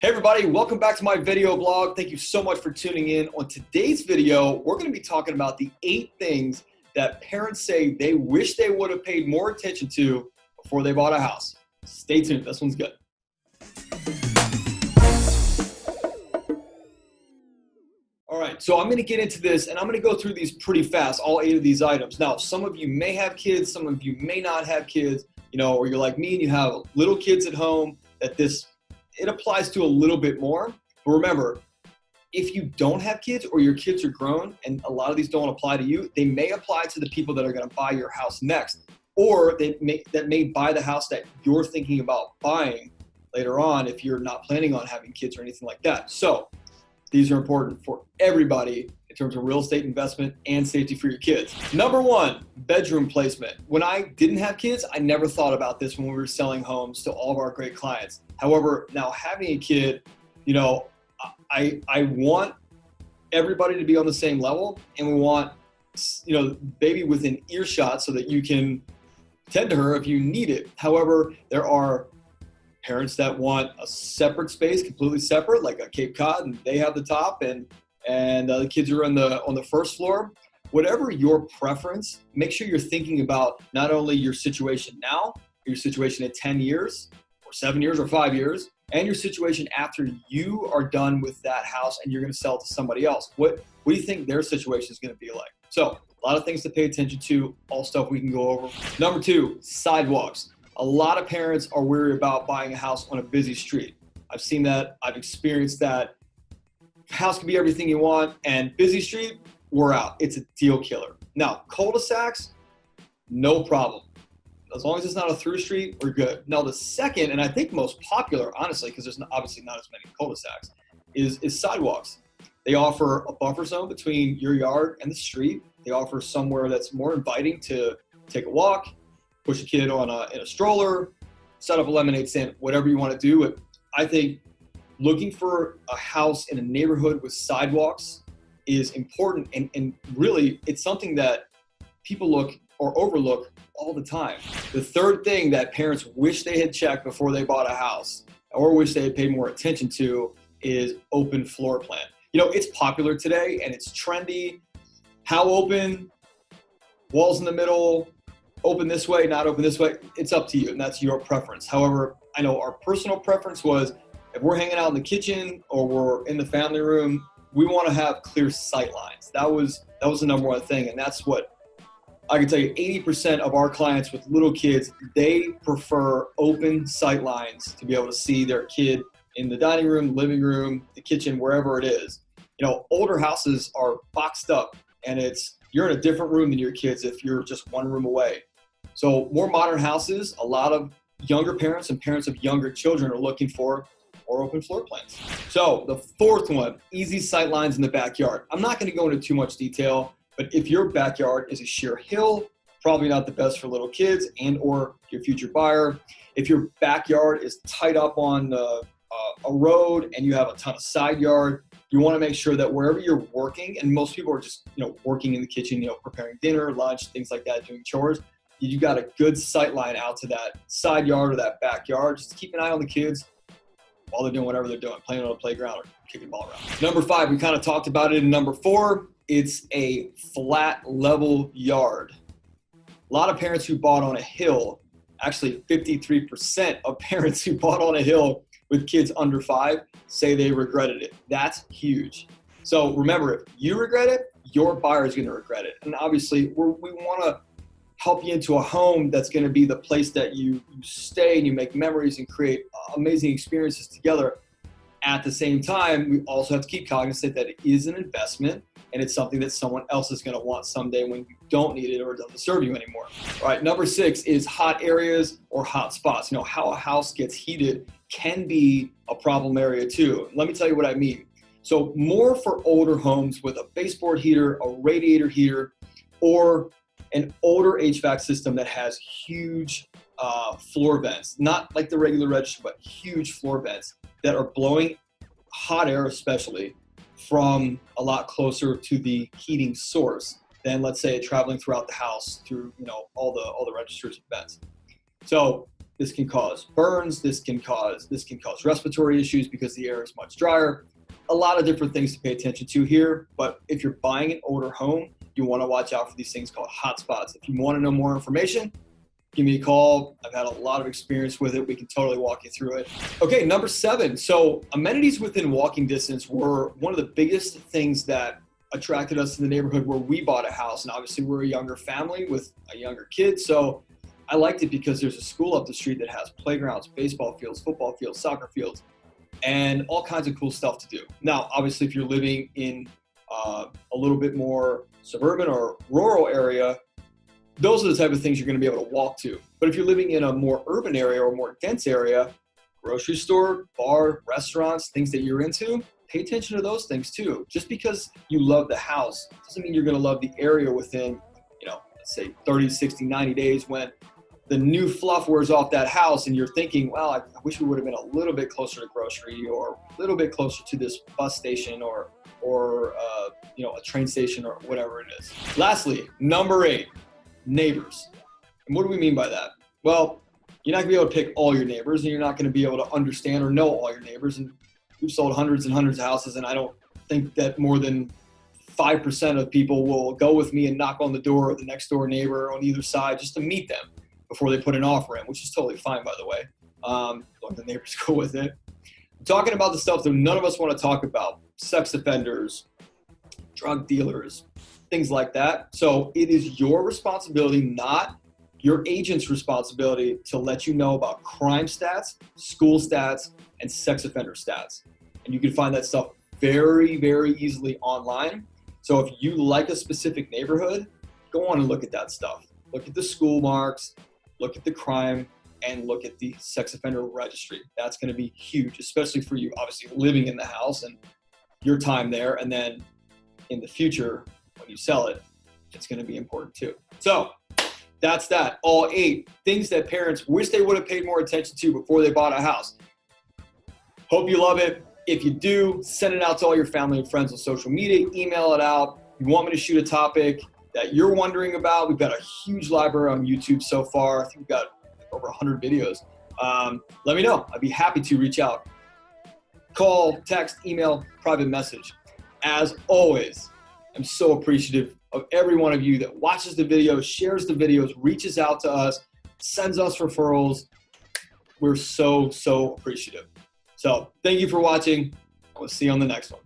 Hey everybody, welcome back to my video blog. Thank you so much for tuning in. On today's video, we're going to be talking about the 8 things that parents say they wish they would have paid more attention to before they bought a house. Stay tuned, this one's good. All right, so I'm going to get into this and I'm going to go through these pretty fast, all 8 of these items. Now, some of you may have kids, some of you may not have kids, or you're like me and you have little kids at home that it applies to a little bit more. But remember, if you don't have kids or your kids are grown, and a lot of these don't apply to you, they may apply to the people that are going to buy your house next, or that may buy the house that you're thinking about buying later on if you're not planning on having kids or anything like that. So these are important for everybody in terms of real estate investment and safety for your kids. Number 1, bedroom placement. When I didn't have kids, I never thought about this when we were selling homes to all of our great clients. However, now having a kid, I want everybody to be on the same level, and we want, baby within earshot so that you can tend to her if you need it. However, there are parents that want a separate space, completely separate, like a Cape Cod, and they have the top, and the kids are on the first floor. Whatever your preference, make sure you're thinking about not only your situation now, your situation in 10 years, or 7 years, or 5 years, and your situation after you are done with that house and you're going to sell it to somebody else. What do you think their situation is going to be like? So a lot of things to pay attention to, all stuff we can go over. Number 2, sidewalks. A lot of parents are worried about buying a house on a busy street. I've seen that. I've experienced that. House can be everything you want, and busy street, we're out. It's a deal killer. Now, cul-de-sacs, no problem. As long as it's not a through street, we're good. Now, the second, and I think most popular, honestly, because there's obviously not as many cul-de-sacs, is sidewalks. They offer a buffer zone between your yard and the street. They offer somewhere that's more inviting to take a walk, push a kid in a stroller, set up a lemonade stand, whatever you want to do. But I think looking for a house in a neighborhood with sidewalks is important, and really it's something that people look or overlook all the time. The third thing that parents wish they had checked before they bought a house, or wish they had paid more attention to, is open floor plan. It's popular today and it's trendy. How open? Walls in the middle, open this way, not open this way, it's up to you, and that's your preference. However, I know our personal preference was, if we're hanging out in the kitchen or we're in the family room, we want to have clear sight lines. That was the number 1 thing, and that's what I can tell you. 80% of our clients with little kids, they prefer open sight lines to be able to see their kid in the dining room, living room, the kitchen, wherever it is. Older houses are boxed up, and you're in a different room than your kids if you're just one room away. So more modern houses, a lot of younger parents and parents of younger children are looking for more open floor plans. So the 4th one, easy sight lines in the backyard. I'm not going to go into too much detail, but if your backyard is a sheer hill, probably not the best for little kids and or your future buyer. If your backyard is tight up on a road and you have a ton of side yard, you want to make sure that wherever you're working, and most people are just working in the kitchen, preparing dinner, lunch, things like that, doing chores, you got a good sight line out to that side yard or that backyard. Just keep an eye on the kids while they're doing whatever they're doing, playing on a playground or kicking the ball around. Number 5, we kind of talked about it in number 4. It's a flat, level yard. A lot of parents who bought on a hill, actually 53% of parents who bought on a hill with kids under 5 say they regretted it. That's huge. So remember, if you regret it, your buyer is going to regret it. And obviously, we want to help you into a home that's going to be the place that you stay and you make memories and create amazing experiences together. At the same time, we also have to keep cognizant that it is an investment and it's something that someone else is going to want someday when you don't need it or it doesn't serve you anymore. All right, number 6 is hot areas or hot spots. How a house gets heated can be a problem area too. Let me tell you what I mean. So more for older homes with a baseboard heater, a radiator heater, or an older HVAC system that has huge floor vents, not like the regular register, but huge floor vents that are blowing hot air, especially from a lot closer to the heating source than, let's say, traveling throughout the house through all the registers and vents. So This can cause burns. This can cause respiratory issues because the air is much drier. A lot of different things to pay attention to here. But if you're buying an older home, you want to watch out for these things called hotspots. If you want to know more information, give me a call. I've had a lot of experience with it. We can totally walk you through it. Okay, number 7. So amenities within walking distance were one of the biggest things that attracted us to the neighborhood where we bought a house. And obviously we're a younger family with a younger kid. So I liked it because there's a school up the street that has playgrounds, baseball fields, football fields, soccer fields, and all kinds of cool stuff to do. Now, obviously, if you're living in a little bit more suburban or rural area, those are the type of things you're going to be able to walk to. But if you're living in a more urban area or more dense area, grocery store, bar, restaurants, things that you're into, pay attention to those things too. Just because you love the house doesn't mean you're going to love the area within, let's say 30, 60, 90 days when the new fluff wears off that house and you're thinking, well, I wish we would have been a little bit closer to grocery or a little bit closer to this bus station or a train station or whatever it is. Lastly, number 8, neighbors. And what do we mean by that? Well, you're not gonna be able to pick all your neighbors and you're not gonna be able to understand or know all your neighbors. And we've sold hundreds and hundreds of houses, and I don't think that more than 5% of people will go with me and knock on the door of the next door neighbor on either side just to meet them before they put an offer in, which is totally fine, by the way. The neighbors go with it. I'm talking about the stuff that none of us want to talk about: sex offenders, drug dealers, things like that. So it is your responsibility, not your agent's responsibility, to let you know about crime stats, school stats, and sex offender stats. And you can find that stuff very, very easily online. So if you like a specific neighborhood, go on and look at that stuff. Look at the school marks, look at the crime, and look at the sex offender registry. That's going to be huge, especially for you, obviously, living in the house and your time there. And then in the future, when you sell it, it's going to be important too. So that's that. All 8 things that parents wish they would have paid more attention to before they bought a house. Hope you love it. If you do, send it out to all your family and friends on social media, email it out. If you want me to shoot a topic that you're wondering about, we've got a huge library on YouTube so far. I think we've got over 100 videos. Let me know. I'd be happy to reach out. Call, text, email, private message. As always, I'm so appreciative of every one of you that watches the videos, shares the videos, reaches out to us, sends us referrals. We're so, so appreciative. So thank you for watching. We'll see you on the next one.